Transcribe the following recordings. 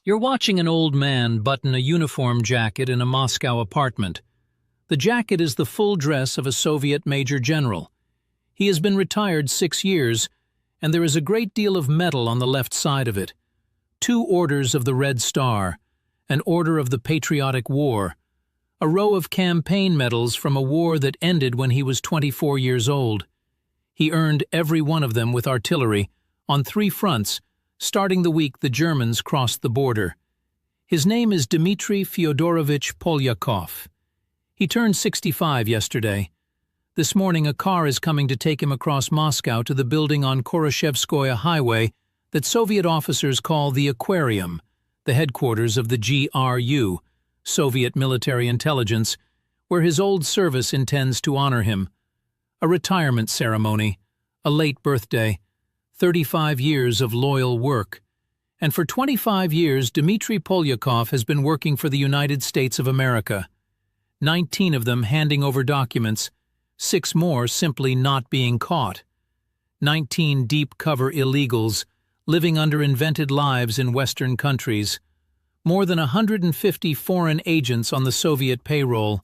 You're watching an old man button a uniform jacket in a Moscow apartment. The jacket is the full dress of a Soviet major general. He has been retired 6 years, and there is a great deal of metal on the left side of it. 2 orders of the Red Star, an order of the Patriotic War, a row of campaign medals from a war that ended when he was 24 years old. He earned every one of them with artillery, on 3 fronts, starting the week the Germans crossed the border. His name is Dmitri Fyodorovich Polyakov. He turned 65 yesterday. This morning a car is coming to take him across Moscow to the building on Khoroshevskoye Highway that Soviet officers call the Aquarium, the headquarters of the GRU, Soviet Military Intelligence, where his old service intends to honor him. A retirement ceremony, a late birthday, 35 years of loyal work. And for 25 years, Dmitri Polyakov has been working for the United States of America. 19 of them handing over documents, 6 more simply not being caught. 19 deep-cover illegals, living under invented lives in Western countries. More than 150 foreign agents on the Soviet payroll.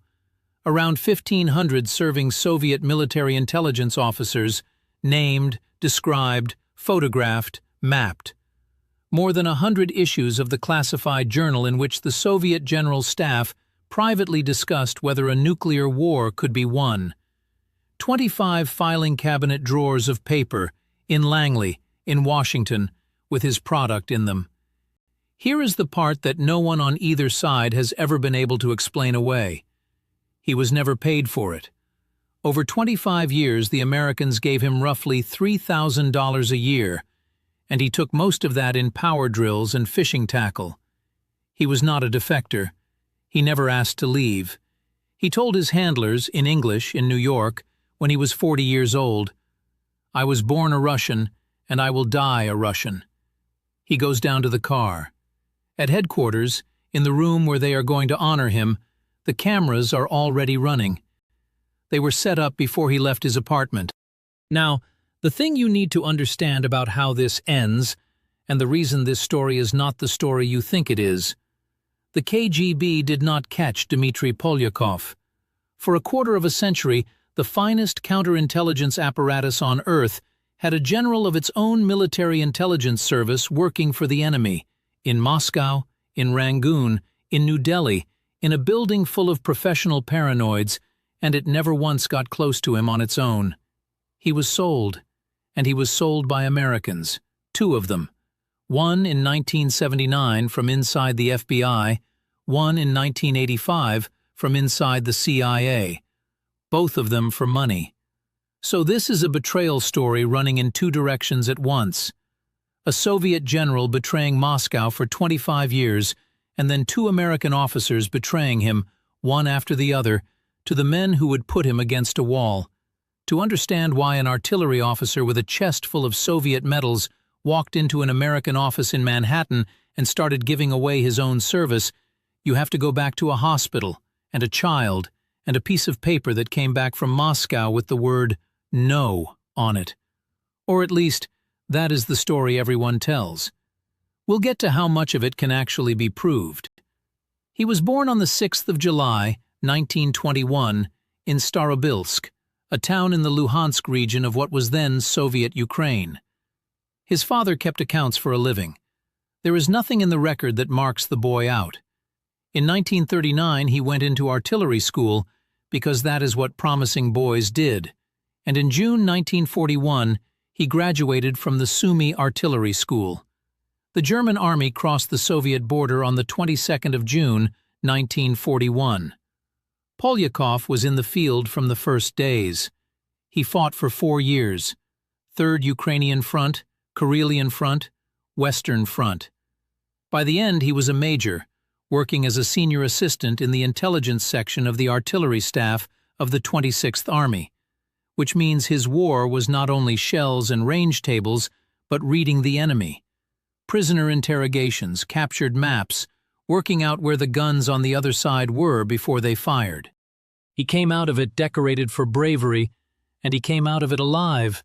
Around 1,500 serving Soviet military intelligence officers, named, described, photographed, mapped. More than 100 issues of the classified journal in which the Soviet General Staff privately discussed whether a nuclear war could be won. 25 filing cabinet drawers of paper, in Langley, in Washington, with his product in them. Here is the part that no one on either side has ever been able to explain away. He was never paid for it. Over 25 years, the Americans gave him roughly $3,000 a year, and he took most of that in power drills and fishing tackle. He was not a defector. He never asked to leave. He told his handlers, in English, in New York, when he was 40 years old, "I was born a Russian, and I will die a Russian." He goes down to the car. At headquarters, in the room where they are going to honor him, the cameras are already running. They were set up before he left his apartment. Now, the thing you need to understand about how this ends, and the reason this story is not the story you think it is, the KGB did not catch Dmitri Polyakov. For a quarter of a century, the finest counterintelligence apparatus on Earth had a general of its own military intelligence service working for the enemy, in Moscow, in Rangoon, in New Delhi, in a building full of professional paranoids, and it never once got close to him on its own. He was sold, and he was sold by Americans, 2 of them. One in 1979 from inside the FBI, one in 1985 from inside the CIA. Both of them for money. So this is a betrayal story running in 2 directions at once. A Soviet general betraying Moscow for 25 years, and then 2 American officers betraying him, one after the other, to the men who would put him against a wall. To understand why an artillery officer with a chest full of Soviet medals walked into an American office in Manhattan and started giving away his own service, you have to go back to a hospital, and a child, and a piece of paper that came back from Moscow with the word "No" on it. Or at least, that is the story everyone tells. We'll get to how much of it can actually be proved. He was born on the 6th of July, 1921, in Starobilsk, a town in the Luhansk region of what was then Soviet Ukraine. His father kept accounts for a living. There is nothing in the record that marks the boy out. In 1939 he went into artillery school because that is what promising boys did, and in June 1941 he graduated from the Sumy Artillery School. The German army crossed the Soviet border on the 22nd of June, 1941. Polyakov was in the field from the first days. He fought for 4 years. 3rd Ukrainian Front, Karelian Front, Western Front. By the end he was a major, working as a senior assistant in the intelligence section of the artillery staff of the 26th Army, which means his war was not only shells and range tables, but reading the enemy. Prisoner interrogations, captured maps, working out where the guns on the other side were before they fired. He came out of it decorated for bravery, and he came out of it alive,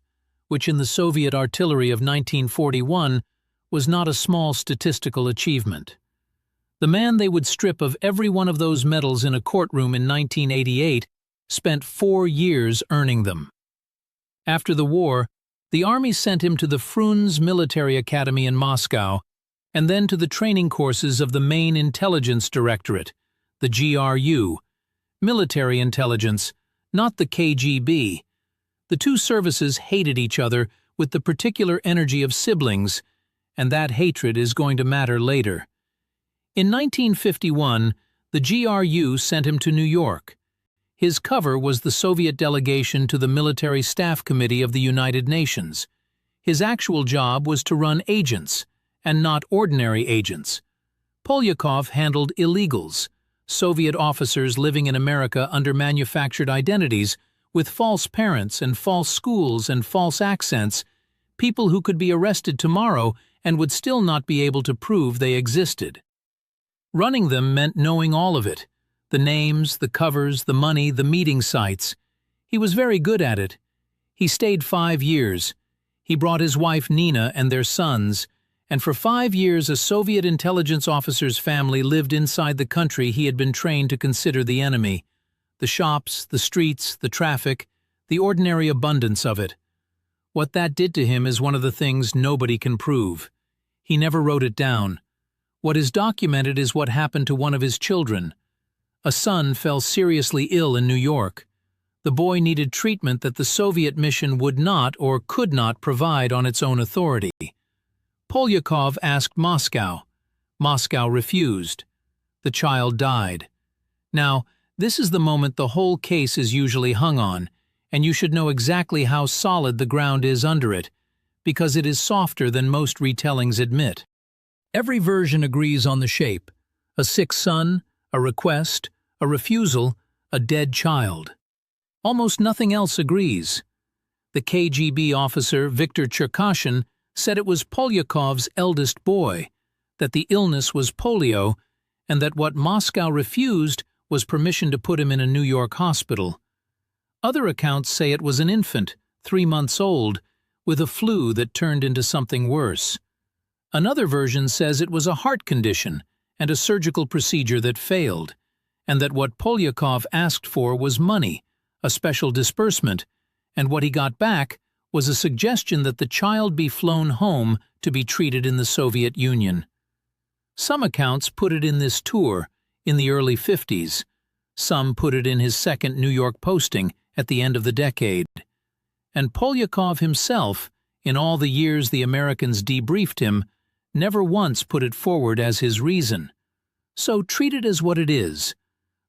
which in the Soviet artillery of 1941 was not a small statistical achievement. The man they would strip of every one of those medals in a courtroom in 1988 spent 4 years earning them. After the war, the army sent him to the Frunze Military Academy in Moscow, and then to the training courses of the Main Intelligence Directorate, the GRU, military intelligence, not the KGB. The two services hated each other with the particular energy of siblings, and that hatred is going to matter later. In 1951, the GRU sent him to New York. His cover was the Soviet delegation to the Military Staff Committee of the United Nations. His actual job was to run agents, and not ordinary agents. Polyakov handled illegals, Soviet officers living in America under manufactured identities, with false parents and false schools and false accents, people who could be arrested tomorrow and would still not be able to prove they existed. Running them meant knowing all of it, the names, the covers, the money, the meeting sites. He was very good at it. He stayed 5 years. He brought his wife Nina and their sons, and for 5 years a Soviet intelligence officer's family lived inside the country he had been trained to consider the enemy. The shops, the streets, the traffic, the ordinary abundance of it. What that did to him is one of the things nobody can prove. He never wrote it down. What is documented is what happened to one of his children. A son fell seriously ill in New York. The boy needed treatment that the Soviet mission would not or could not provide on its own authority. Polyakov asked Moscow. Moscow refused. The child died. Now, this is the moment the whole case is usually hung on, and you should know exactly how solid the ground is under it, because it is softer than most retellings admit. Every version agrees on the shape: a sick son, a request, a refusal, a dead child. Almost nothing else agrees. The KGB officer Viktor Cherkashin said it was Polyakov's eldest boy, that the illness was polio, and that what Moscow refused was permission to put him in a New York hospital. Other accounts say it was an infant, 3 months old, with a flu that turned into something worse. Another version says it was a heart condition and a surgical procedure that failed, and that what Polyakov asked for was money, a special disbursement, and what he got back was a suggestion that the child be flown home to be treated in the Soviet Union. Some accounts put it in this tour, in the early 50s. Some put it in his second New York posting at the end of the decade. And Polyakov himself, in all the years the Americans debriefed him, never once put it forward as his reason. So treat it as what it is: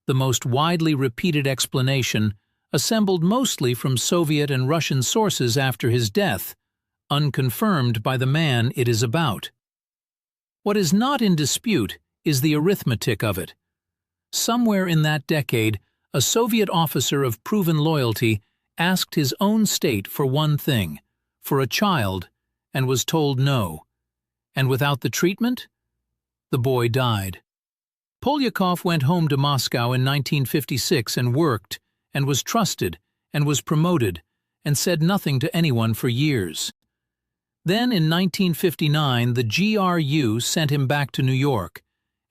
the most widely repeated explanation, assembled mostly from Soviet and Russian sources after his death, unconfirmed by the man it is about. What is not in dispute is the arithmetic of it. Somewhere in that decade, a Soviet officer of proven loyalty asked his own state for one thing, for a child, and was told no. And without the treatment, the boy died. Polyakov went home to Moscow in 1956 and worked, and was trusted, and was promoted, and said nothing to anyone for years. Then in 1959 the GRU sent him back to New York,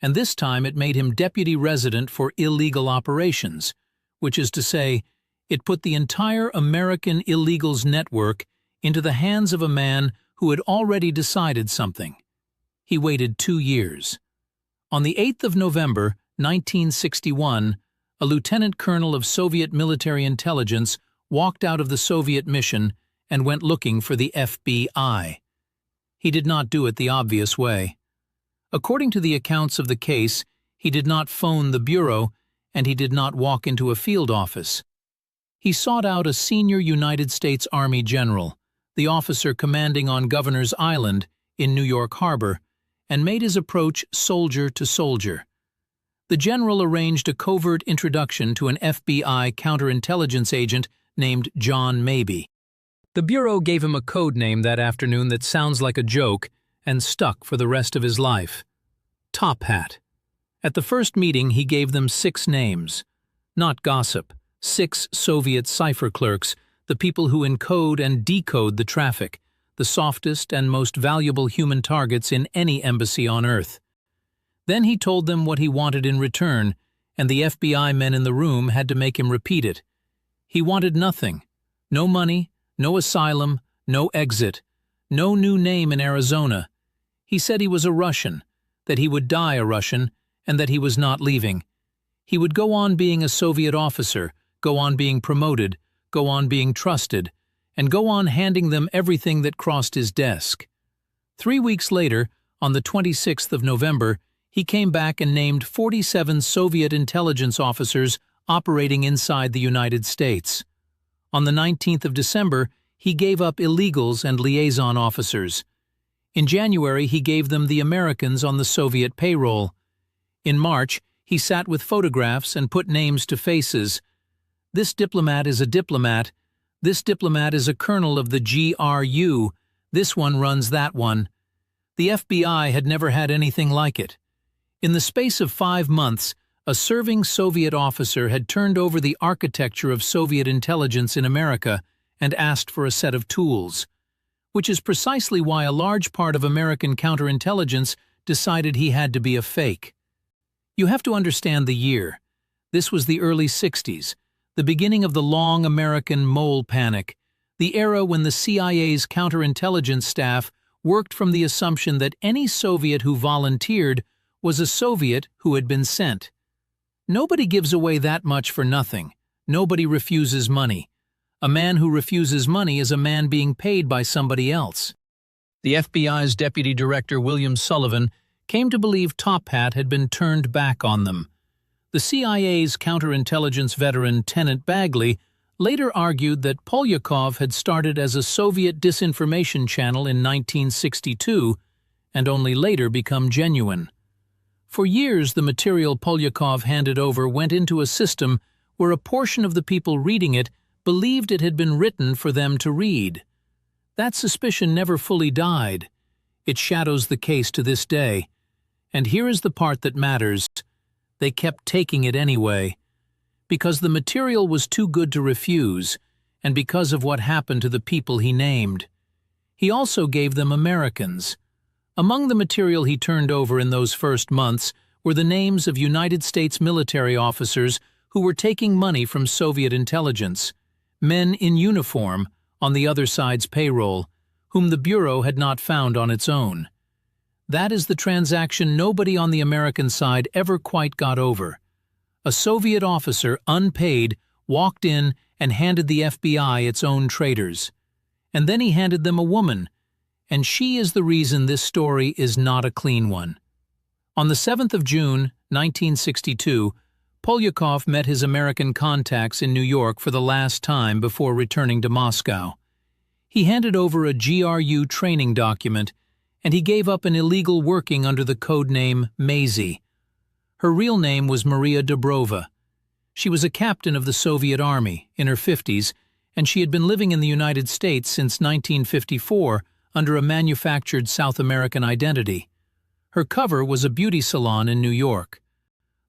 and this time it made him deputy resident for illegal operations, which is to say, it put the entire American illegals network into the hands of a man who had already decided something. He waited 2 years. On the 8th of November, 1961, a lieutenant colonel of Soviet military intelligence walked out of the Soviet mission and went looking for the FBI. He did not do it the obvious way. According to the accounts of the case, he did not phone the bureau, and he did not walk into a field office. He sought out a senior United States Army general, the officer commanding on Governor's Island in New York Harbor, and made his approach soldier to soldier. The general arranged a covert introduction to an FBI counterintelligence agent named John Mabie. The Bureau gave him a code name that afternoon that sounds like a joke and stuck for the rest of his life: TOPHAT. At the first meeting he gave them 6 names. Not gossip, 6 Soviet cipher clerks, the people who encode and decode the traffic, the softest and most valuable human targets in any embassy on Earth. Then he told them what he wanted in return, and the FBI men in the room had to make him repeat it. He wanted nothing. No money, no asylum, no exit, no new name in Arizona. He said he was a Russian, that he would die a Russian, and that he was not leaving. He would go on being a Soviet officer, go on being promoted, go on being trusted, and go on handing them everything that crossed his desk. 3 weeks later, on the 26th of November, he came back and named 47 Soviet intelligence officers operating inside the United States. On the 19th of December, he gave up illegals and liaison officers. In January, he gave them the Americans on the Soviet payroll. In March, he sat with photographs and put names to faces. This diplomat is a diplomat. This diplomat is a colonel of the GRU. This one runs that one. The FBI had never had anything like it. In the space of 5 months, a serving Soviet officer had turned over the architecture of Soviet intelligence in America and asked for a set of tools, which is precisely why a large part of American counterintelligence decided he had to be a fake. You have to understand the year. This was the early 60s, the beginning of the long American mole panic, the era when the CIA's counterintelligence staff worked from the assumption that any Soviet who volunteered was a Soviet who had been sent. Nobody gives away that much for nothing. Nobody refuses money. A man who refuses money is a man being paid by somebody else. The FBI's Deputy Director William Sullivan came to believe TOPHAT had been turned back on them. The CIA's counterintelligence veteran Tenant Bagley later argued that Polyakov had started as a Soviet disinformation channel in 1962 and only later become genuine. For years, the material Polyakov handed over went into a system where a portion of the people reading it believed it had been written for them to read. That suspicion never fully died. It shadows the case to this day. And here is the part that matters. They kept taking it anyway. Because the material was too good to refuse, and because of what happened to the people he named. He also gave them Americans. Among the material he turned over in those first months were the names of United States military officers who were taking money from Soviet intelligence, men in uniform on the other side's payroll, whom the Bureau had not found on its own. That is the transaction nobody on the American side ever quite got over. A Soviet officer, unpaid, walked in and handed the FBI its own traitors. And then he handed them a woman, and she is the reason this story is not a clean one. On the 7th of June, 1962, Polyakov met his American contacts in New York for the last time before returning to Moscow. He handed over a GRU training document, and he gave up an illegal working under the code name Maisie. Her real name was Maria Dobrova. She was a captain of the Soviet Army, in her 50s, and she had been living in the United States since 1954 under a manufactured South American identity. Her cover was a beauty salon in New York.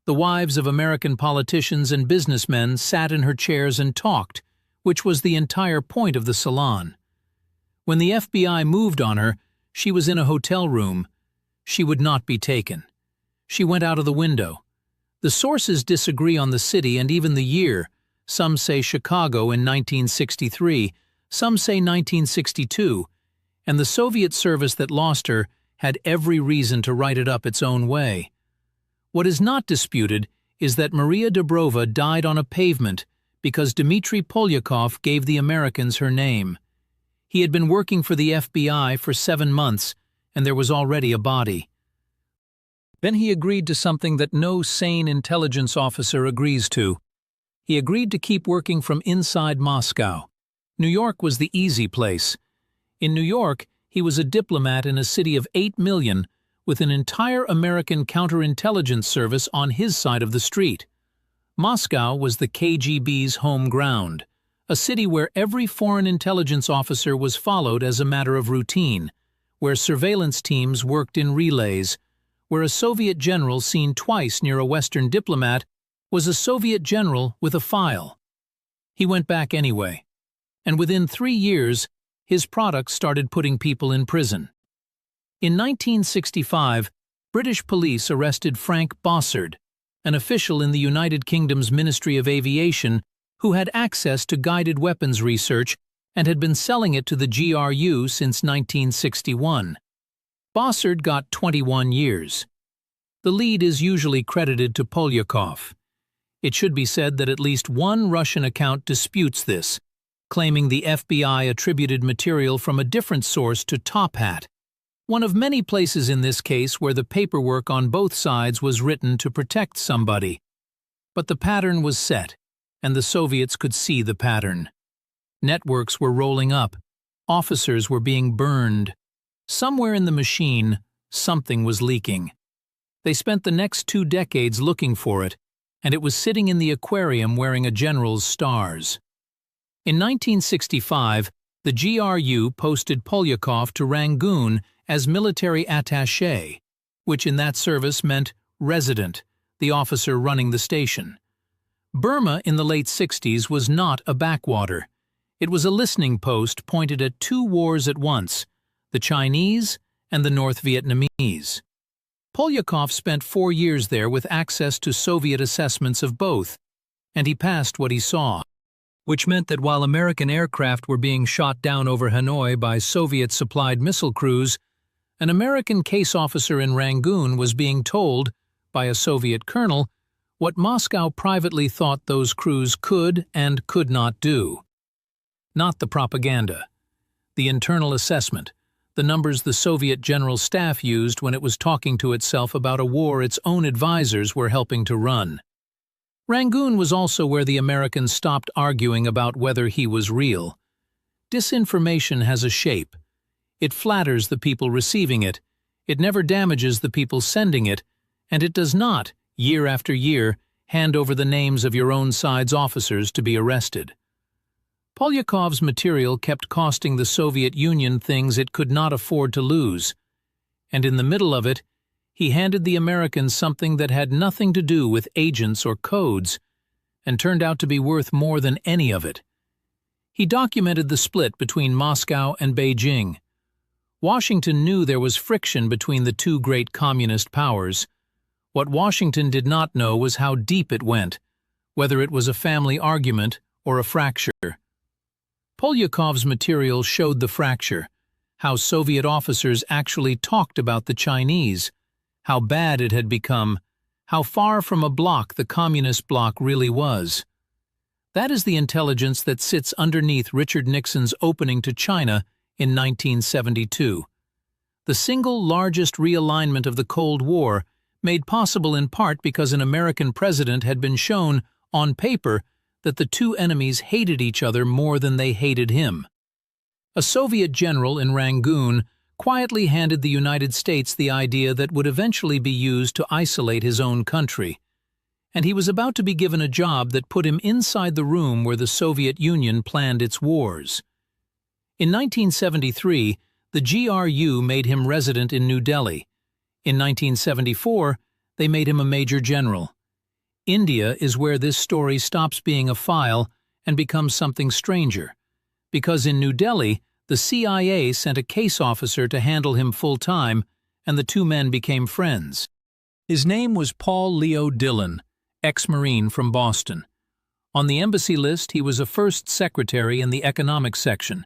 The wives of American politicians and businessmen sat in her chairs and talked, which was the entire point of the salon. When the FBI moved on her, she was in a hotel room. She would not be taken. She went out of the window. The sources disagree on the city and even the year. Some say Chicago in 1963, some say 1962, and the Soviet service that lost her had every reason to write it up its own way. What is not disputed is that Maria Dobrova died on a pavement because Dmitri Polyakov gave the Americans her name. He had been working for the FBI for 7 months, and there was already a body. Then he agreed to something that no sane intelligence officer agrees to. He agreed to keep working from inside Moscow. New York was the easy place. In New York, he was a diplomat in a city of 8 million, with an entire American counterintelligence service on his side of the street. Moscow was the KGB's home ground, a city where every foreign intelligence officer was followed as a matter of routine, where surveillance teams worked in relays, where a Soviet general seen twice near a Western diplomat was a Soviet general with a file. He went back anyway, and within 3 years, his products started putting people in prison. In 1965, British police arrested Frank Bossard, an official in the United Kingdom's Ministry of Aviation who had access to guided weapons research and had been selling it to the GRU since 1961. Bossard got 21 years. The lead is usually credited to Polyakov. It should be said that at least one Russian account disputes this, claiming the FBI attributed material from a different source to TOPHAT, one of many places in this case where the paperwork on both sides was written to protect somebody. But the pattern was set, and the Soviets could see the pattern. Networks were rolling up. Officers were being burned. Somewhere in the machine, something was leaking. They spent the next 2 decades looking for it, and it was sitting in the aquarium wearing a general's stars. In 1965, the GRU posted Polyakov to Rangoon as military attaché, which in that service meant resident, the officer running the station. Burma in the late 60s was not a backwater. It was a listening post pointed at 2 wars at once, the Chinese and the North Vietnamese. Polyakov spent 4 years there with access to Soviet assessments of both, and he passed what he saw, which meant that while American aircraft were being shot down over Hanoi by Soviet-supplied missile crews, an American case officer in Rangoon was being told, by a Soviet colonel, what Moscow privately thought those crews could and could not do. Not the propaganda. The internal assessment, the numbers the Soviet General Staff used when it was talking to itself about a war its own advisors were helping to run. Rangoon was also where the Americans stopped arguing about whether he was real. Disinformation has a shape. It flatters the people receiving it, it never damages the people sending it, and it does not, year after year, hand over the names of your own side's officers to be arrested. Polyakov's material kept costing the Soviet Union things it could not afford to lose, and in the middle of it, he handed the Americans something that had nothing to do with agents or codes, and turned out to be worth more than any of it. He documented the split between Moscow and Beijing. Washington knew there was friction between the 2 great communist powers. What Washington did not know was how deep it went, whether it was a family argument or a fracture. Polyakov's material showed the fracture, how Soviet officers actually talked about the Chinese, how bad it had become, how far from a bloc the communist bloc really was. That is the intelligence that sits underneath Richard Nixon's opening to China in 1972. The single largest realignment of the Cold War, made possible in part because an American president had been shown, on paper, that the 2 enemies hated each other more than they hated him. A Soviet general in Rangoon quietly handed the United States the idea that would eventually be used to isolate his own country, and he was about to be given a job that put him inside the room where the Soviet Union planned its wars. In 1973, the GRU made him resident in New Delhi. In 1974, they made him a major general. India is where this story stops being a file and becomes something stranger, because in New Delhi, the CIA sent a case officer to handle him full-time, and the 2 men became friends. His name was Paul Leo Dillon, ex-Marine from Boston. On the embassy list, he was a first secretary in the economics section.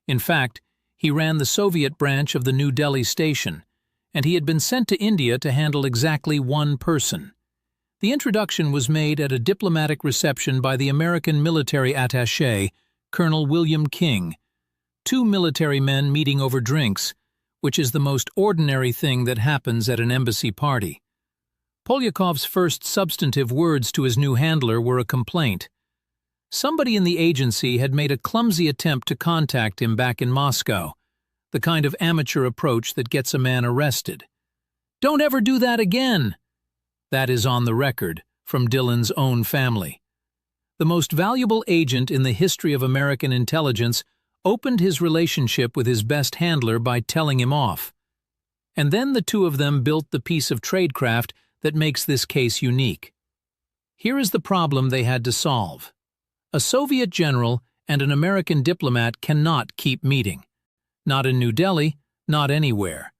In fact, he ran the Soviet branch of the New Delhi station, and he had been sent to India to handle exactly 1 person. The introduction was made at a diplomatic reception by the American military attaché, Colonel William King, 2 military men meeting over drinks, which is the most ordinary thing that happens at an embassy party. Polyakov's first substantive words to his new handler were a complaint. Somebody in the agency had made a clumsy attempt to contact him back in Moscow, the kind of amateur approach that gets a man arrested. "Don't ever do that again!" That is on the record, from Dillon's own family. The most valuable agent in the history of American intelligence opened his relationship with his best handler by telling him off. And then the 2 of them built the piece of tradecraft that makes this case unique. Here is the problem they had to solve. A Soviet general and an American diplomat cannot keep meeting. Not in New Delhi, not anywhere.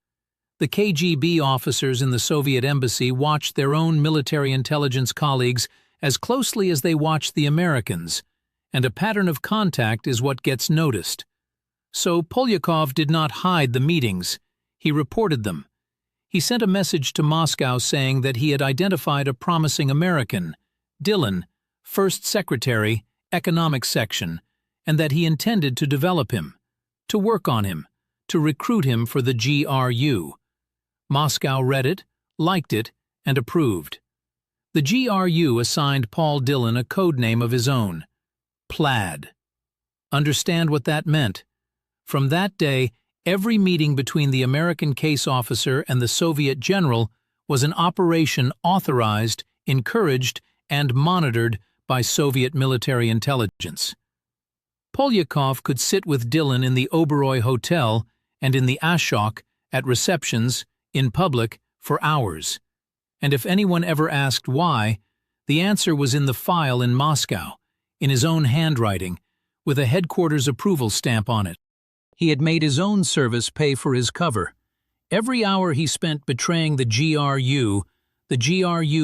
The KGB officers in the Soviet embassy watched their own military intelligence colleagues as closely as they watched the Americans, and a pattern of contact is what gets noticed. So Polyakov did not hide the meetings. He reported them. He sent a message to Moscow saying that he had identified a promising American, Dylan, First Secretary, Economic Section, and that he intended to develop him, to work on him, to recruit him for the GRU. Moscow read it, liked it, and approved. The GRU assigned Paul Dillon a code name of his own, Plaid. Understand what that meant? From that day, every meeting between the American case officer and the Soviet general was an operation authorized, encouraged, and monitored by Soviet military intelligence. Polyakov could sit with Dillon in the Oberoi Hotel and in the Ashok, at receptions, in public, for hours. And if anyone ever asked why, the answer was in the file in Moscow, in his own handwriting, with a headquarters approval stamp on it. He had made his own service pay for his cover. Every hour he spent betraying the GRU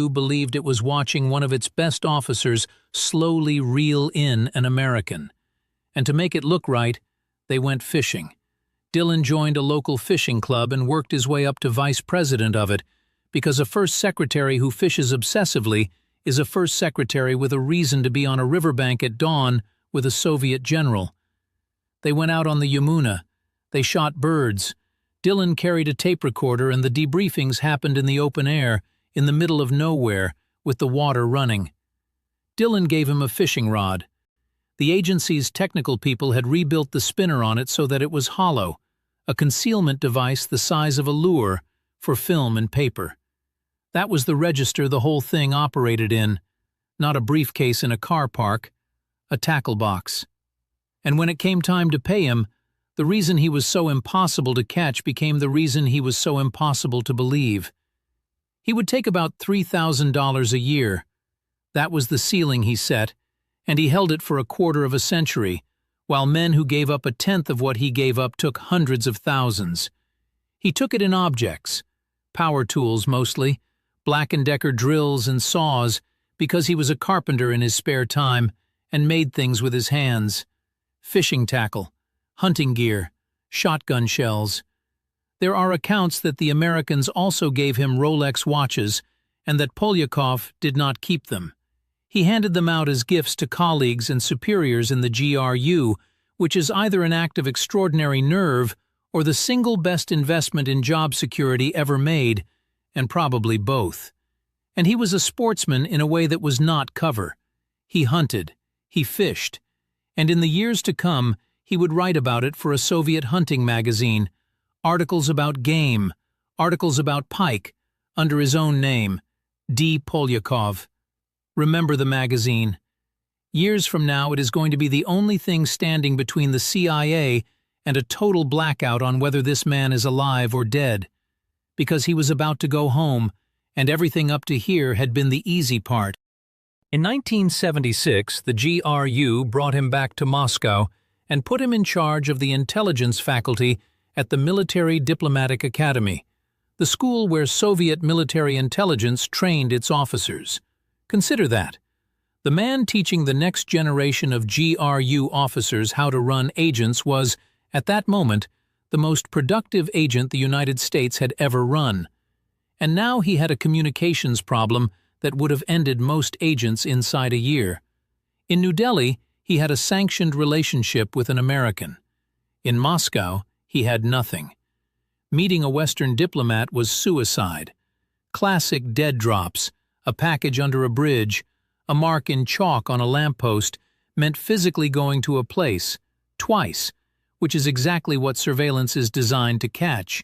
believed it was watching one of its best officers slowly reel in an American. And to make it look right, they went fishing. Dillon joined a local fishing club and worked his way up to vice president of it, because a first secretary who fishes obsessively is a first secretary with a reason to be on a riverbank at dawn with a Soviet general. They went out on the Yamuna. They shot birds. Dillon carried a tape recorder, and the debriefings happened in the open air, in the middle of nowhere, with the water running. Dillon gave him a fishing rod. The agency's technical people had rebuilt the spinner on it so that it was hollow, a concealment device the size of a lure for film and paper. That was the register the whole thing operated in, not a briefcase in a car park, a tackle box. And when it came time to pay him, the reason he was so impossible to catch became the reason he was so impossible to believe. He would take about $3,000 a year. That was the ceiling he set, and he held it for a quarter of a century, while men who gave up a tenth of what he gave up took hundreds of thousands. He took it in objects, power tools mostly, Black & Decker drills and saws, because he was a carpenter in his spare time and made things with his hands. Fishing tackle, hunting gear, shotgun shells. There are accounts that the Americans also gave him Rolex watches and that Polyakov did not keep them. He handed them out as gifts to colleagues and superiors in the GRU, which is either an act of extraordinary nerve or the single best investment in job security ever made, and probably both. And he was a sportsman in a way that was not cover. He hunted, he fished, and in the years to come, he would write about it for a Soviet hunting magazine, articles about game, articles about pike, under his own name, D. Polyakov. Remember the magazine. Years from now, it is going to be the only thing standing between the CIA and a total blackout on whether this man is alive or dead, because he was about to go home, and everything up to here had been the easy part. In 1976, the GRU brought him back to Moscow and put him in charge of the intelligence faculty at the Military Diplomatic Academy, the school where Soviet military intelligence trained its officers. Consider that. The man teaching the next generation of GRU officers how to run agents was, at that moment, the most productive agent the United States had ever run. And now he had a communications problem that would have ended most agents inside a year. In New Delhi, he had a sanctioned relationship with an American. In Moscow, he had nothing. Meeting a Western diplomat was suicide. Classic dead drops, a package under a bridge, a mark in chalk on a lamppost meant physically going to a place, twice, which is exactly what surveillance is designed to catch.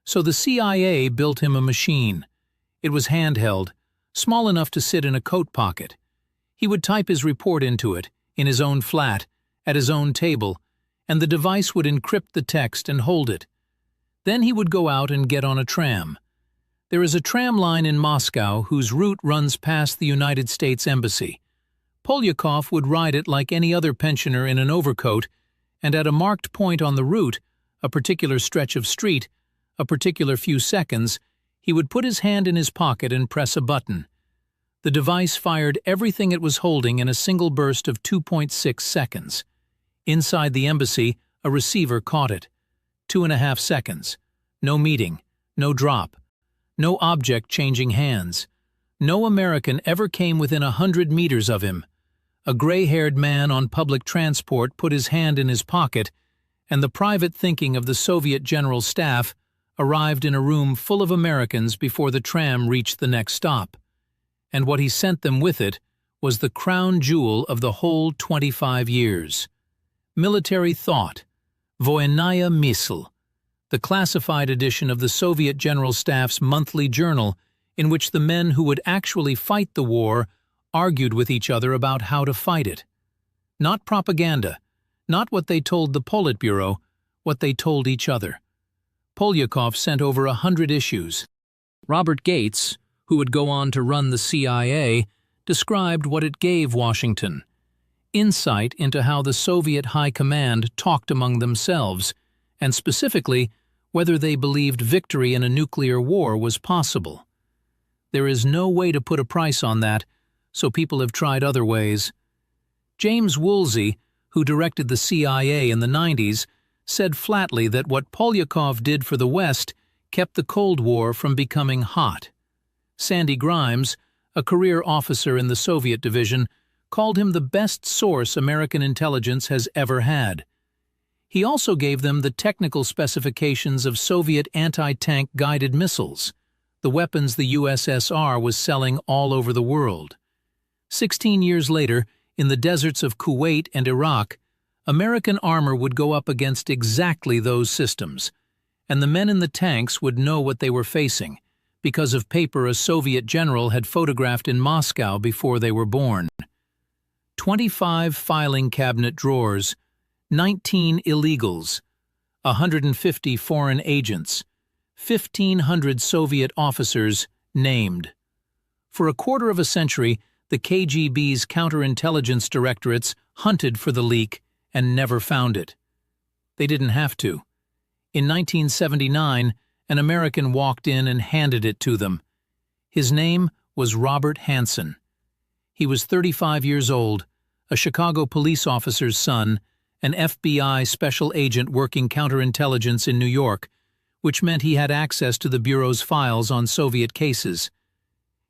So the CIA built him a machine. It was handheld, small enough to sit in a coat pocket. He would type his report into it, in his own flat, at his own table, and the device would encrypt the text and hold it. Then he would go out and get on a tram. There is a tram line in Moscow whose route runs past the United States Embassy. Polyakov would ride it like any other pensioner in an overcoat, and at a marked point on the route, a particular stretch of street, a particular few seconds, he would put his hand in his pocket and press a button. The device fired everything it was holding in a single burst of 2.6 seconds. Inside the embassy, a receiver caught it. 2.5 seconds. No meeting. No drop. No object changing hands. No American ever came within 100 meters of him. A gray-haired man on public transport put his hand in his pocket, and the private thinking of the Soviet General Staff arrived in a room full of Americans before the tram reached the next stop. And what he sent them with it was the crown jewel of the whole 25 years. Military Thought, Voyennaya Mysl, the classified edition of the Soviet General Staff's monthly journal in which the men who would actually fight the war argued with each other about how to fight it. Not propaganda, not what they told the Politburo, what they told each other. Polyakov sent over 100 issues. Robert Gates, who would go on to run the CIA, described what it gave Washington: insight into how the Soviet High Command talked among themselves, and specifically whether they believed victory in a nuclear war was possible. There is no way to put a price on that, so people have tried other ways. James Woolsey, who directed the CIA in the 90s, said flatly that what Polyakov did for the West kept the Cold War from becoming hot. Sandy Grimes, a career officer in the Soviet division, called him the best source American intelligence has ever had. He also gave them the technical specifications of Soviet anti-tank guided missiles, the weapons the USSR was selling all over the world. 16 years later, in the deserts of Kuwait and Iraq, American armor would go up against exactly those systems, and the men in the tanks would know what they were facing, because of paper a Soviet general had photographed in Moscow before they were born. 25 filing cabinet drawers, 19 illegals, 150 foreign agents, 1,500 Soviet officers named. For a quarter of a century, the KGB's counterintelligence directorates hunted for the leak and never found it. They didn't have to. In 1979, an American walked in and handed it to them. His name was Robert Hanssen. He was 35 years old, a Chicago police officer's son, an FBI special agent working counterintelligence in New York, which meant he had access to the Bureau's files on Soviet cases.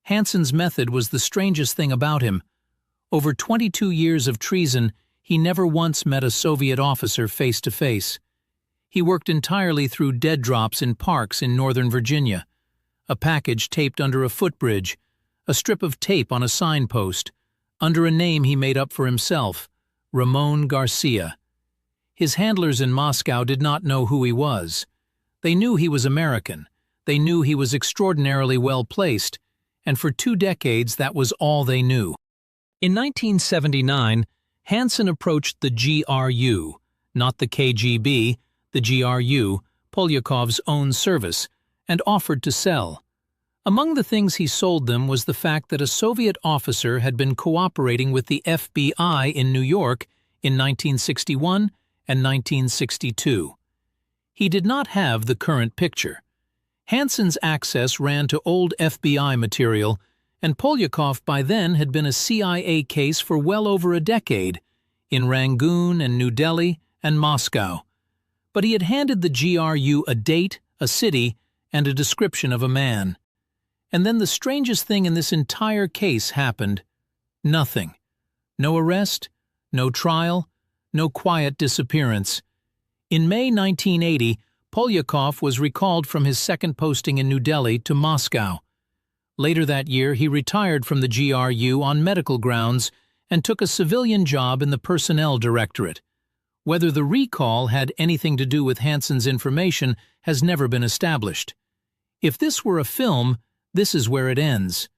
Hanssen's method was the strangest thing about him. Over 22 years of treason, he never once met a Soviet officer face to face. He worked entirely through dead drops in parks in Northern Virginia, a package taped under a footbridge, a strip of tape on a signpost, under a name he made up for himself, Ramon Garcia. His handlers in Moscow did not know who he was. They knew he was American. They knew he was extraordinarily well placed, and for 2 decades that was all they knew. In 1979, Hanssen approached the GRU, not the KGB, the GRU, Polyakov's own service, and offered to sell. Among the things he sold them was the fact that a Soviet officer had been cooperating with the FBI in New York in 1961 and 1962. He did not have the current picture. Hanssen's access ran to old FBI material, and Polyakov by then had been a CIA case for well over a decade, in Rangoon and New Delhi and Moscow. But he had handed the GRU a date, a city, and a description of a man. And then the strangest thing in this entire case happened. Nothing. No arrest, no trial, no quiet disappearance. In May 1980, Polyakov was recalled from his second posting in New Delhi to Moscow. Later that year, he retired from the GRU on medical grounds and took a civilian job in the Personnel Directorate. Whether the recall had anything to do with Hanssen's information has never been established. If this were a film, this is where it ends.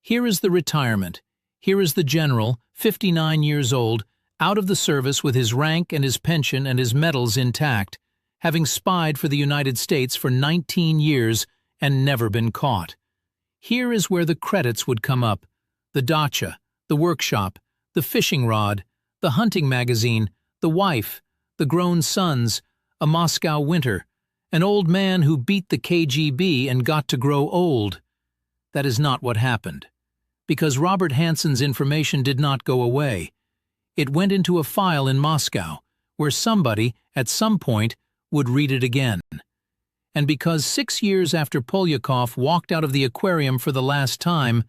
Here is the retirement. Here is the general, 59 years old, out of the service with his rank and his pension and his medals intact, having spied for the United States for 19 years and never been caught. Here is where the credits would come up: the dacha, the workshop, the fishing rod, the hunting magazine, the wife, the grown sons, a Moscow winter, An old man who beat the KGB and got to grow old. That is not what happened. Because Robert Hanssen's information did not go away. It went into a file in Moscow, where somebody, at some point, would read it again. And because 6 years after Polyakov walked out of the aquarium for the last time,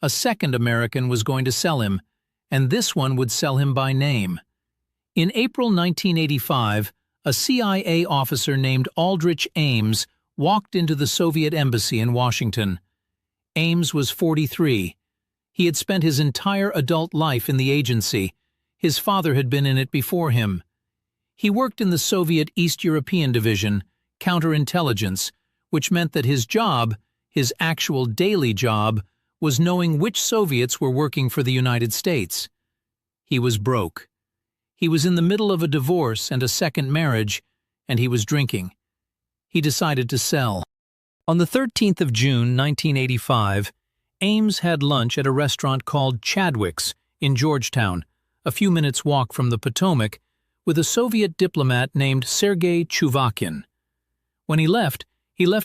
a second American was going to sell him, and this one would sell him by name. In April 1985, a CIA officer named Aldrich Ames walked into the Soviet embassy in Washington. Ames was 43. He had spent his entire adult life in the agency. His father had been in it before him. He worked in the Soviet East European Division, counterintelligence, which meant that his job, his actual daily job, was knowing which Soviets were working for the United States. He was broke. He was in the middle of a divorce and a second marriage, and he was drinking. He decided to sell. On the 13th of June, 1985, Ames had lunch at a restaurant called Chadwick's in Georgetown, a few minutes' walk from the Potomac, with a Soviet diplomat named Sergei Chuvakin. When he left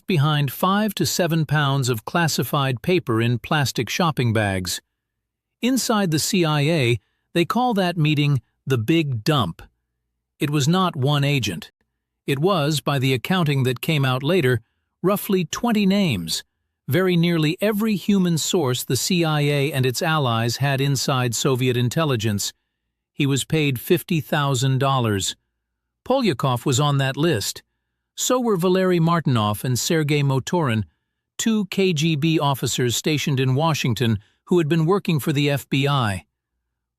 behind 5 to 7 pounds of classified paper in plastic shopping bags. Inside the CIA, they call that meeting the Big Dump. It was not one agent. It was, by the accounting that came out later, roughly 20 names, very nearly every human source the CIA and its allies had inside Soviet intelligence. He was paid $50,000. Polyakov was on that list. So were Valery Martinov and Sergei Motorin, 2 KGB officers stationed in Washington who had been working for the FBI.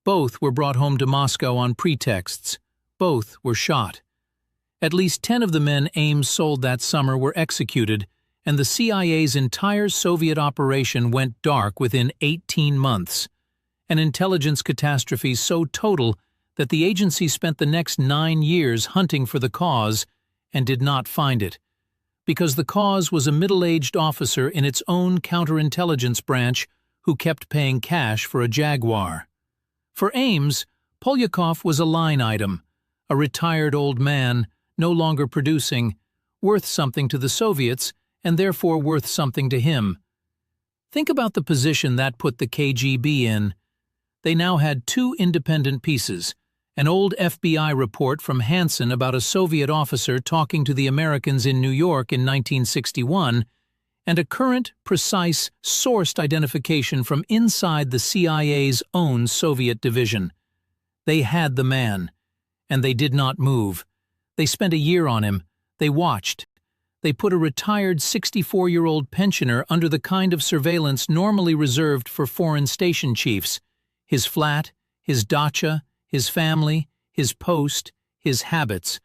Both were brought home to Moscow on pretexts. Both were shot. At least 10 of the men Ames sold that summer were executed, and the CIA's entire Soviet operation went dark within 18 months. An intelligence catastrophe so total that the agency spent the next 9 years hunting for the cause and did not find it, because the cause was a middle-aged officer in its own counterintelligence branch who kept paying cash for a Jaguar. For Ames, Polyakov was a line item, a retired old man, no longer producing, worth something to the Soviets and therefore worth something to him. Think about the position that put the KGB in. They now had 2 independent pieces, an old FBI report from Hanssen about a Soviet officer talking to the Americans in New York in 1961, and a current, precise, sourced identification from inside the CIA's own Soviet division. They had the man, and they did not move. They spent a year on him. They watched. They put a retired 64-year-old pensioner under the kind of surveillance normally reserved for foreign station chiefs. His flat, his dacha, his family, his post, his habits,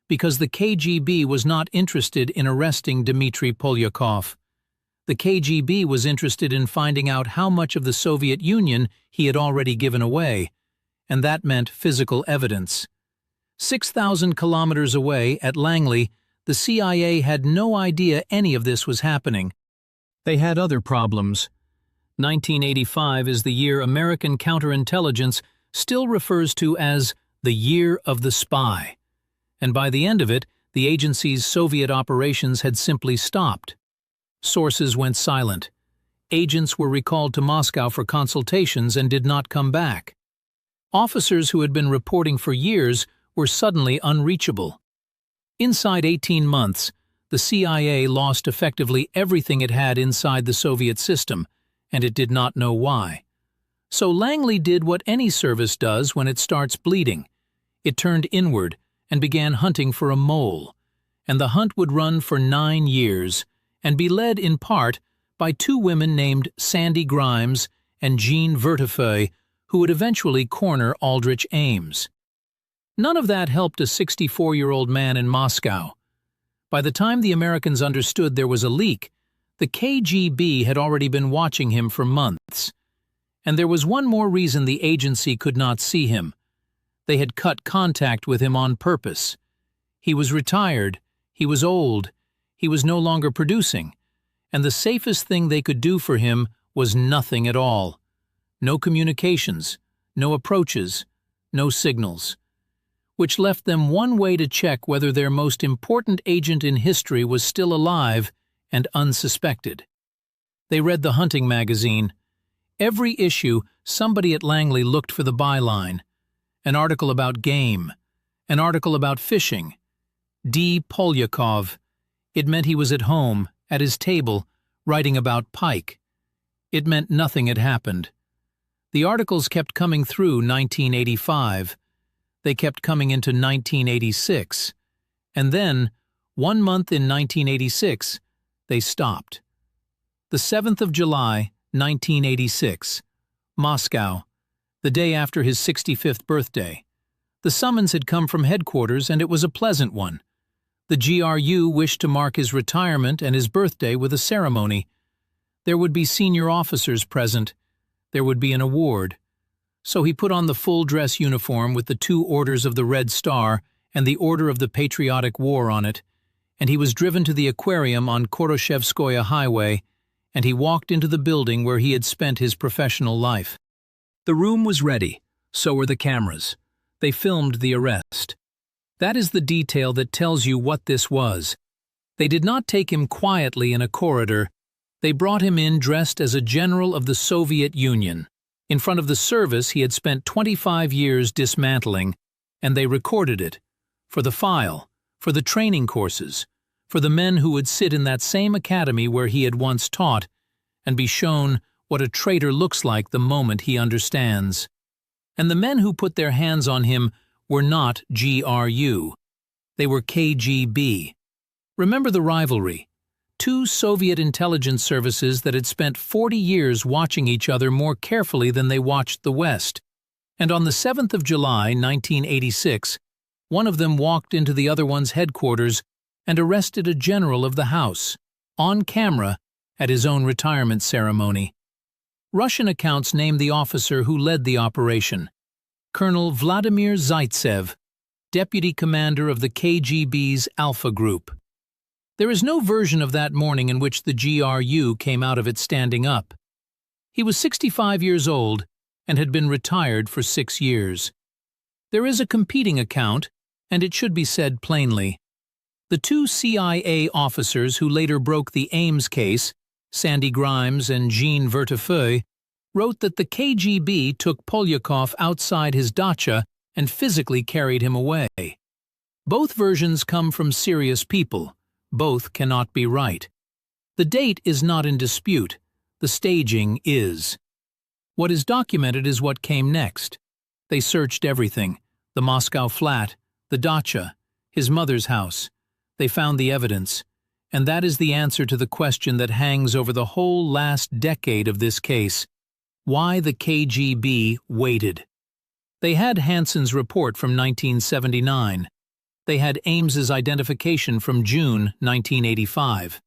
because the KGB was not interested in arresting Dmitri Polyakov. The KGB was interested in finding out how much of the Soviet Union he had already given away, and that meant physical evidence. 6,000 kilometers away, at Langley, the CIA had no idea any of this was happening. They had other problems. 1985 is the year American counterintelligence still refers to as the Year of the Spy, and by the end of it, the agency's Soviet operations had simply stopped. Sources went silent. Agents were recalled to Moscow for consultations and did not come back. Officers who had been reporting for years were suddenly unreachable. Inside 18 months, the CIA lost effectively everything it had inside the Soviet system, and it did not know why. So Langley did what any service does when it starts bleeding. It turned inward and began hunting for a mole, and the hunt would run for 9 years and be led in part by 2 women named Sandy Grimes and Jean Vertefeuille, who would eventually corner Aldrich Ames. None of that helped a 64-year-old man in Moscow. By the time the Americans understood there was a leak, the KGB had already been watching him for months. And there was one more reason the agency could not see him. They had cut contact with him on purpose. He was retired, he was old, he was no longer producing, and the safest thing they could do for him was nothing at all. No communications, no approaches, no signals. which left them one way to check whether their most important agent in history was still alive and unsuspected. They read the hunting magazine. Every issue, somebody at Langley looked for the byline. An article about game. An article about fishing. D. Polyakov. It meant he was at home, at his table, writing about pike. It meant nothing had happened. The articles kept coming through 1985. They kept coming into 1986. And then, 1 month in 1986, they stopped. The 7th of July, 1986. Moscow. The day after his 65th birthday. The summons had come from headquarters, and it was a pleasant one. The GRU wished to mark his retirement and his birthday with a ceremony. There would be senior officers present. There would be an award. So he put on the full-dress uniform with the 2 orders of the Red Star and the Order of the Patriotic War on it, and he was driven to the aquarium on Khoroshevskoye Highway, and he walked into the building where he had spent his professional life. The room was ready. So were the cameras. They filmed the arrest. That is the detail that tells you what this was. They did not take him quietly in a corridor. They brought him in dressed as a general of the Soviet Union. In front of the service he had spent 25 years dismantling, and they recorded it. For the file, for the training courses, for the men who would sit in that same academy where he had once taught, and be shown what a traitor looks like the moment he understands. And the men who put their hands on him were not GRU. They were KGB. Remember the rivalry. 2 Soviet intelligence services that had spent 40 years watching each other more carefully than they watched the West. And on the 7th of July, 1986, one of them walked into the other one's headquarters and arrested a general of the house, on camera, at his own retirement ceremony. Russian accounts name the officer who led the operation, Colonel Vladimir Zaitsev, deputy commander of the KGB's Alpha Group. There is no version of that morning in which the GRU came out of it standing up. He was 65 years old and had been retired for 6 years. There is a competing account, and it should be said plainly. The 2 CIA officers who later broke the Ames case, Sandy Grimes and Jean Vertefeuille, wrote that the KGB took Polyakov outside his dacha and physically carried him away. Both versions come from serious people. Both cannot be right. The date is not in dispute. The staging is. What is documented is what came next. They searched everything: the Moscow flat, the dacha, his mother's house. They found the evidence. And that is the answer to the question that hangs over the whole last decade of this case: why the KGB waited. They had Hanssen's report from 1979. They had Ames's identification from June 1985.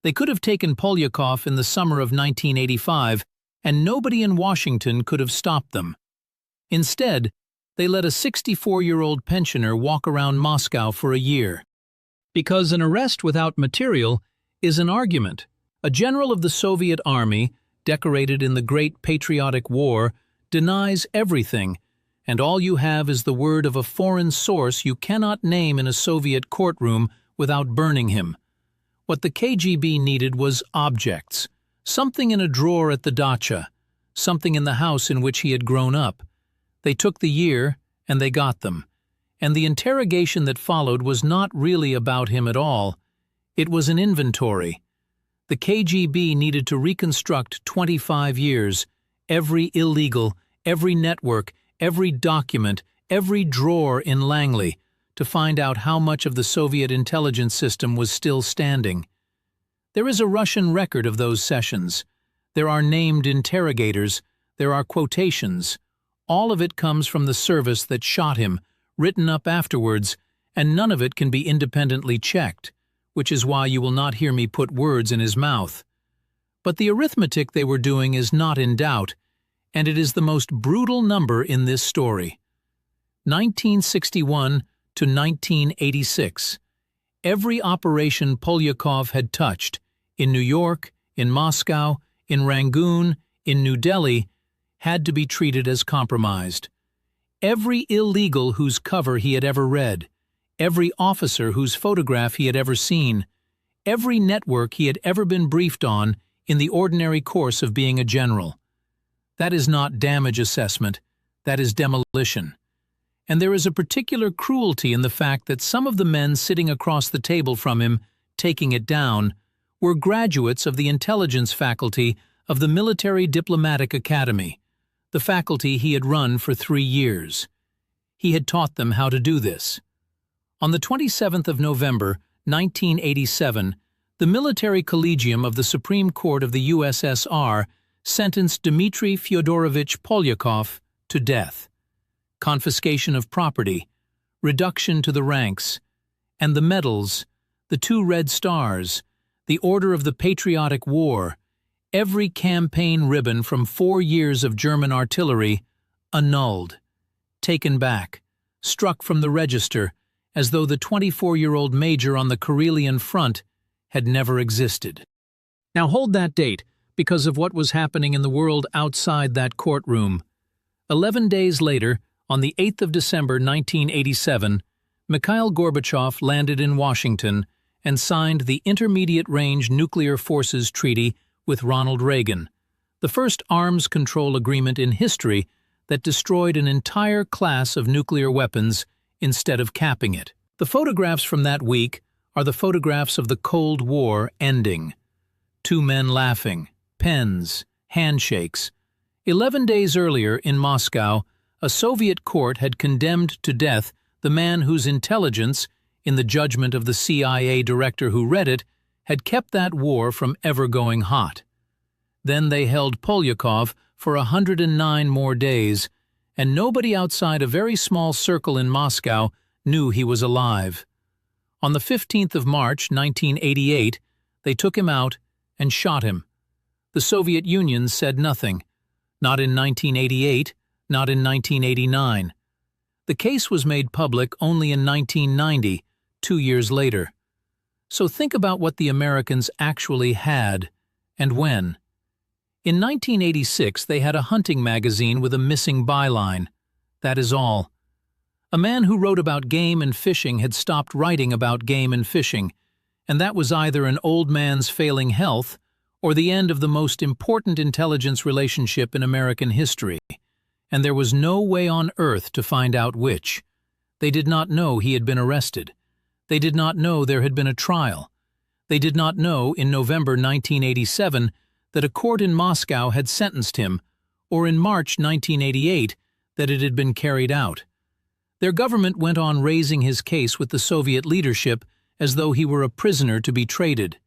They could have taken Polyakov in the summer of 1985, and nobody in Washington could have stopped them. Instead, they let a 64-year-old pensioner walk around Moscow for a year. Because an arrest without material is an argument. A general of the Soviet Army, decorated in the Great Patriotic War, denies everything, and all you have is the word of a foreign source you cannot name in a Soviet courtroom without burning him. What the KGB needed was objects, something in a drawer at the dacha, something in the house in which he had grown up. They took the year, and they got them. And the interrogation that followed was not really about him at all. It was an inventory. The KGB needed to reconstruct 25 years, every illegal, every network, every document, every drawer in Langley, to find out how much of the Soviet intelligence system was still standing. There is a Russian record of those sessions. There are named interrogators. There are quotations. All of it comes from the service that shot him, written up afterwards, and none of it can be independently checked, which is why you will not hear me put words in his mouth. But the arithmetic they were doing is not in doubt, and it is the most brutal number in this story. 1961 to 1986. Every operation Polyakov had touched, in New York, in Moscow, in Rangoon, in New Delhi, had to be treated as compromised. Every illegal whose cover he had ever read, every officer whose photograph he had ever seen, every network he had ever been briefed on in the ordinary course of being a general. That is not damage assessment, that is demolition. And there is a particular cruelty in the fact that some of the men sitting across the table from him, taking it down, were graduates of the intelligence faculty of the Military Diplomatic Academy, the faculty he had run for 3 years. He had taught them how to do this. On the 27th of November, 1987, the Military Collegium of the Supreme Court of the USSR sentenced Dmitri Fyodorovich Polyakov to death, confiscation of property, reduction to the ranks, and the medals, the 2 Red Stars, the Order of the Patriotic War, every campaign ribbon from 4 years of German artillery, annulled, taken back, struck from the register, as though the 24-year-old major on the Karelian front had never existed. Now hold that date, because of what was happening in the world outside that courtroom. 11 days later, on the 8th of December 1987, Mikhail Gorbachev landed in Washington and signed the Intermediate-Range Nuclear Forces Treaty with Ronald Reagan, the first arms control agreement in history that destroyed an entire class of nuclear weapons instead of capping it. The photographs from that week are the photographs of the Cold War ending. 2 men laughing, pens, handshakes. 11 days earlier in Moscow, a Soviet court had condemned to death the man whose intelligence, in the judgment of the CIA director who read it, had kept that war from ever going hot. Then they held Polyakov for 109 more days, and nobody outside a very small circle in Moscow knew he was alive. On the 15th of March, 1988, they took him out and shot him. The Soviet Union said nothing. Not in 1988, not in 1989. The case was made public only in 1990, 2 years later. So think about what the Americans actually had, and when. In 1986, they had a hunting magazine with a missing byline. That is all. A man who wrote about game and fishing had stopped writing about game and fishing, and that was either an old man's failing health or the end of the most important intelligence relationship in American history, and there was no way on earth to find out which. They did not know he had been arrested. They did not know there had been a trial. They did not know, in November 1987, that a court in Moscow had sentenced him, or in March 1988, that it had been carried out. Their government went on raising his case with the Soviet leadership as though he were a prisoner to be traded.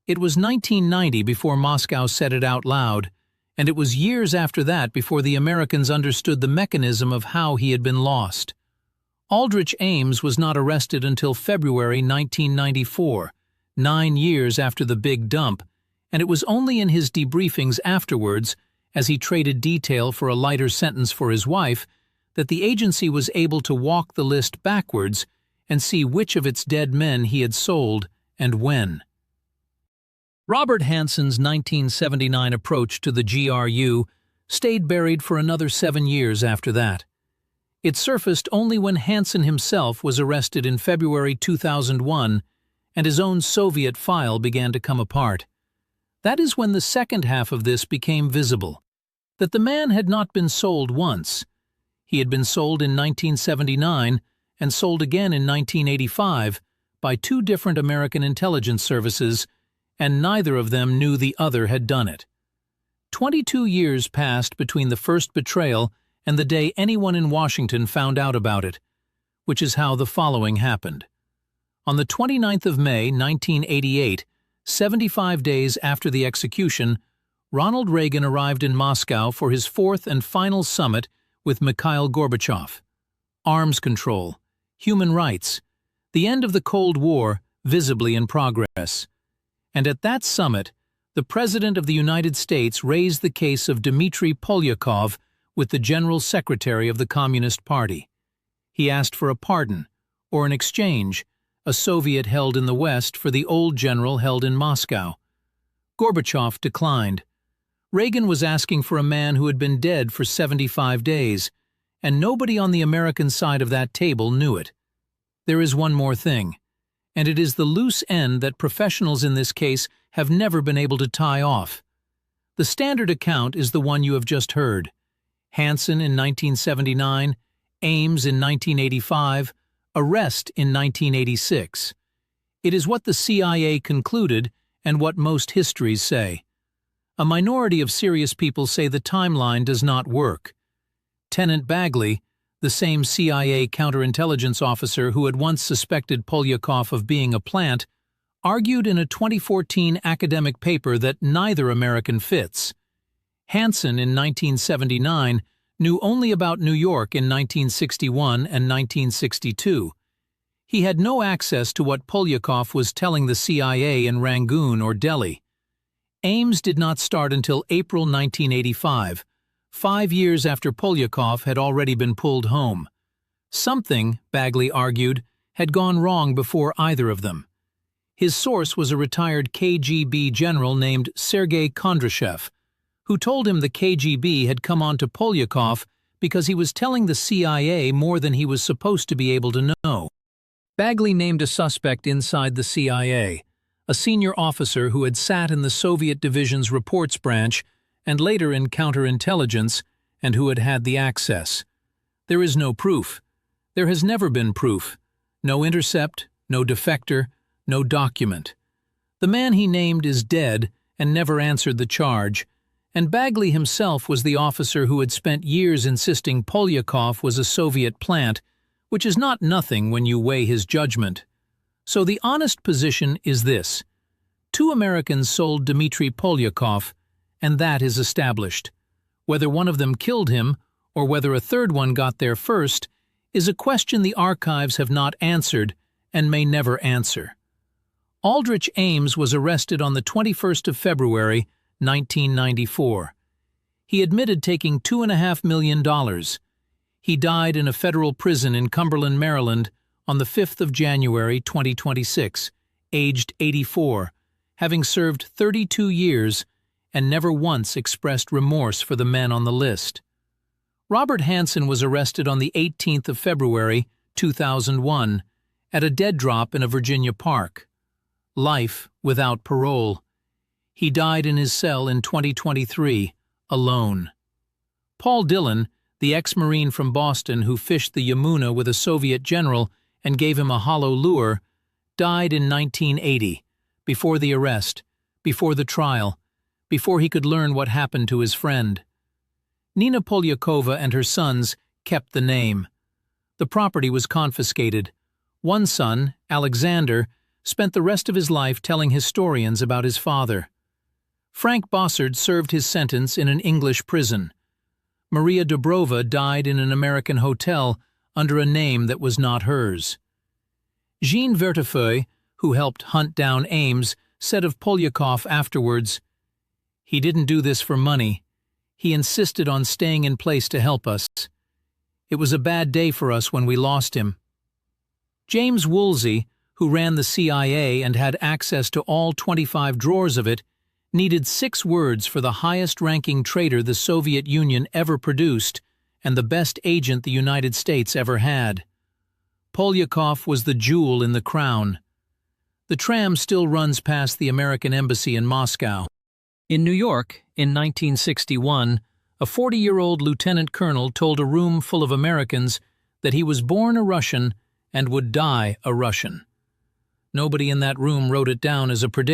It was 1990 before Moscow said it out loud, and it was years after that before the Americans understood the mechanism of how he had been lost. Aldrich Ames was not arrested until February 1994, 9 years after the big dump, and it was only in his debriefings afterwards, as he traded detail for a lighter sentence for his wife, that the agency was able to walk the list backwards and see which of its dead men he had sold and when. Robert Hanssen's 1979 approach to the GRU stayed buried for another 7 years after that. It surfaced only when Hanssen himself was arrested in February 2001 and his own Soviet file began to come apart. That is when the second half of this became visible, that the man had not been sold once. He had been sold in 1979 and sold again in 1985 by 2 different American intelligence services, and neither of them knew the other had done it. 22 years passed between the first betrayal and the day anyone in Washington found out about it, which is how the following happened. On the 29th of May, 1988, 75 days after the execution, Ronald Reagan arrived in Moscow for his 4th and final summit with Mikhail Gorbachev. Arms control, human rights, the end of the Cold War visibly in progress. And at that summit, the President of the United States raised the case of Dmitri Polyakov with the General Secretary of the Communist Party. He asked for a pardon, or an exchange, a Soviet held in the West for the old general held in Moscow. Gorbachev declined. Reagan was asking for a man who had been dead for 75 days, and nobody on the American side of that table knew it. There is one more thing, and it is the loose end that professionals in this case have never been able to tie off. The standard account is the one you have just heard. Hanssen in 1979, Ames in 1985, arrest in 1986. It is what the CIA concluded and what most histories say. A minority of serious people say the timeline does not work. Tenant Bagley, the same CIA counterintelligence officer who had once suspected Polyakov of being a plant, argued in a 2014 academic paper that neither American fits. Hanssen in 1979 knew only about New York in 1961 and 1962. He had no access to what Polyakov was telling the CIA in Rangoon or Delhi. Ames did not start until April 1985, 5 years after Polyakov had already been pulled home. Something, Bagley argued, had gone wrong before either of them. His source was a retired KGB general named Sergei Kondrashev, who told him the KGB had come on to Polyakov because he was telling the CIA more than he was supposed to be able to know. Bagley named a suspect inside the CIA, a senior officer who had sat in the Soviet division's reports branch and later in counterintelligence, and who had had the access. There is no proof. There has never been proof. No intercept, no defector, no document. The man he named is dead and never answered the charge, and Bagley himself was the officer who had spent years insisting Polyakov was a Soviet plant, which is not nothing when you weigh his judgment. So the honest position is this: 2 Americans sold Dmitri Polyakov, and that is established. Whether one of them killed him, or whether a third one got there first, is a question the archives have not answered and may never answer. Aldrich Ames was arrested on the 21st of February, 1994. He admitted taking $2.5 million. He died in a federal prison in Cumberland, Maryland, on the 5th of January, 2026, aged 84, having served 32 years and never once expressed remorse for the men on the list. Robert Hanssen was arrested on the 18th of February, 2001, at a dead drop in a Virginia park. Life without parole. He died in his cell in 2023, alone. Paul Dillon, the ex-Marine from Boston who fished the Yamuna with a Soviet general and gave him a hollow lure, died in 1980, before the arrest, before the trial, before he could learn what happened to his friend. Nina Polyakova and her sons kept the name. The property was confiscated. One son, Alexander, spent the rest of his life telling historians about his father. Frank Bossard served his sentence in an English prison. Maria Dobrova died in an American hotel under a name that was not hers. Jean Vertefeuille, who helped hunt down Ames, said of Polyakov afterwards, "He didn't do this for money. He insisted on staying in place to help us. It was a bad day for us when we lost him." James Woolsey, who ran the CIA and had access to all 25 drawers of it, needed 6 words for the highest-ranking traitor the Soviet Union ever produced and the best agent the United States ever had. Polyakov was the jewel in the crown. The tram still runs past the American embassy in Moscow. In New York, in 1961, a 40-year-old lieutenant colonel told a room full of Americans that he was born a Russian and would die a Russian. Nobody in that room wrote it down as a prediction.